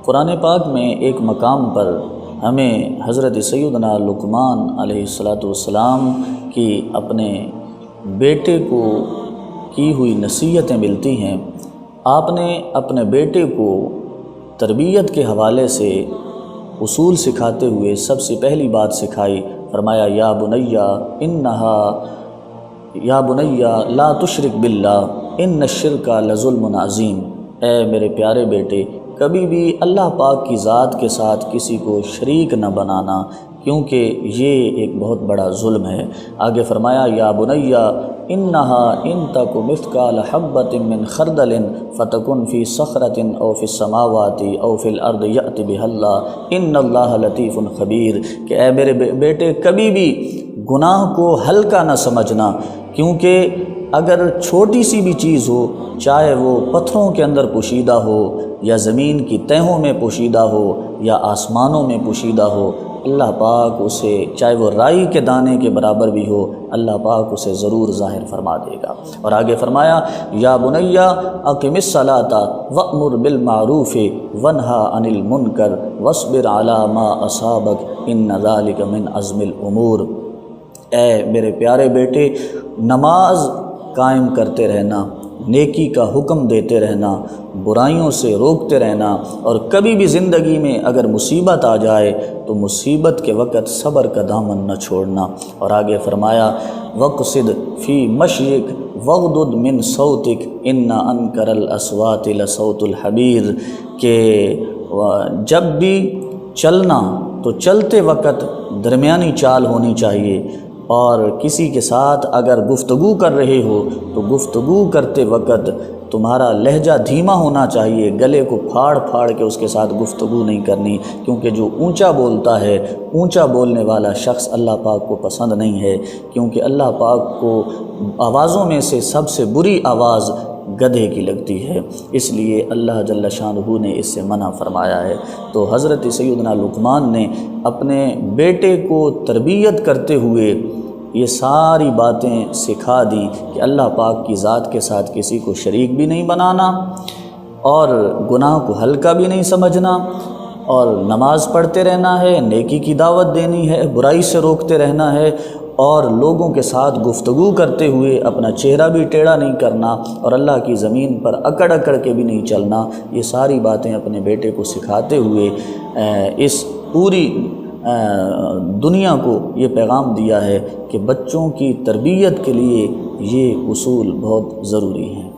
قرآن پاک میں ایک مقام پر ہمیں حضرت سیدنا لقمان علیہ السلام کی اپنے بیٹے کو کی ہوئی نصیحتیں ملتی ہیں۔ آپ نے اپنے بیٹے کو تربیت کے حوالے سے اصول سکھاتے ہوئے سب سے پہلی بات سکھائی، فرمایا یا بنیا لا تشرک باللہ ان الشرک لظلم عظیم، اے میرے پیارے بیٹے کبھی بھی اللہ پاک کی ذات کے ساتھ کسی کو شریک نہ بنانا، کیونکہ یہ ایک بہت بڑا ظلم ہے۔ آگے فرمایا یا بنیا انہا ان تک مثقال حبۃ من خردل فتکن فی صخرۃ او فی السماوات او فی الارض یأت بها اللہ ان اللہ لطیف خبیر، کہ اے میرے بیٹے کبھی بھی گناہ کو ہلکا نہ سمجھنا، کیونکہ اگر چھوٹی سی بھی چیز ہو، چاہے وہ پتھروں کے اندر پوشیدہ ہو یا زمین کی تہوں میں پوشیدہ ہو یا آسمانوں میں پوشیدہ ہو، اللہ پاک اسے چاہے وہ رائی کے دانے کے برابر بھی ہو، اللہ پاک اسے ضرور ظاہر فرما دے گا۔ اور آگے فرمایا یا بنیا اقم الصلاۃ وامر بالمعروف وانہا عن المنکر واصبر علی ما اصابک ان ذلک من عزم الامور، اے میرے پیارے بیٹے نماز قائم کرتے رہنا، نیکی کا حکم دیتے رہنا، برائیوں سے روکتے رہنا، اور کبھی بھی زندگی میں اگر مصیبت آ جائے تو مصیبت کے وقت صبر کا دامن نہ چھوڑنا۔ اور آگے فرمایا وقصد فی مشیک وغضض من صوتک ان انکر الاصوات لصوت الحمیر، کہ جب بھی چلنا تو چلتے وقت درمیانی چال ہونی چاہیے، اور کسی کے ساتھ اگر گفتگو کر رہے ہو تو گفتگو کرتے وقت تمہارا لہجہ دھیما ہونا چاہیے، گلے کو پھاڑ پھاڑ کے اس کے ساتھ گفتگو نہیں کرنی، کیونکہ جو اونچا بولتا ہے، اونچا بولنے والا شخص اللہ پاک کو پسند نہیں ہے، کیونکہ اللہ پاک کو آوازوں میں سے سب سے بری آواز گدھے کی لگتی ہے، اس لیے اللہ جل شانہ نے اس سے منع فرمایا ہے۔ تو حضرت سیدنا لقمان نے اپنے بیٹے کو تربیت کرتے ہوئے یہ ساری باتیں سکھا دی کہ اللہ پاک کی ذات کے ساتھ کسی کو شریک بھی نہیں بنانا، اور گناہ کو ہلکا بھی نہیں سمجھنا، اور نماز پڑھتے رہنا ہے، نیکی کی دعوت دینی ہے، برائی سے روکتے رہنا ہے، اور لوگوں کے ساتھ گفتگو کرتے ہوئے اپنا چہرہ بھی ٹیڑھا نہیں کرنا، اور اللہ کی زمین پر اکڑ اکڑ کے بھی نہیں چلنا۔ یہ ساری باتیں اپنے بیٹے کو سکھاتے ہوئے اس پوری دنیا کو یہ پیغام دیا ہے کہ بچوں کی تربیت کے لیے یہ اصول بہت ضروری ہیں۔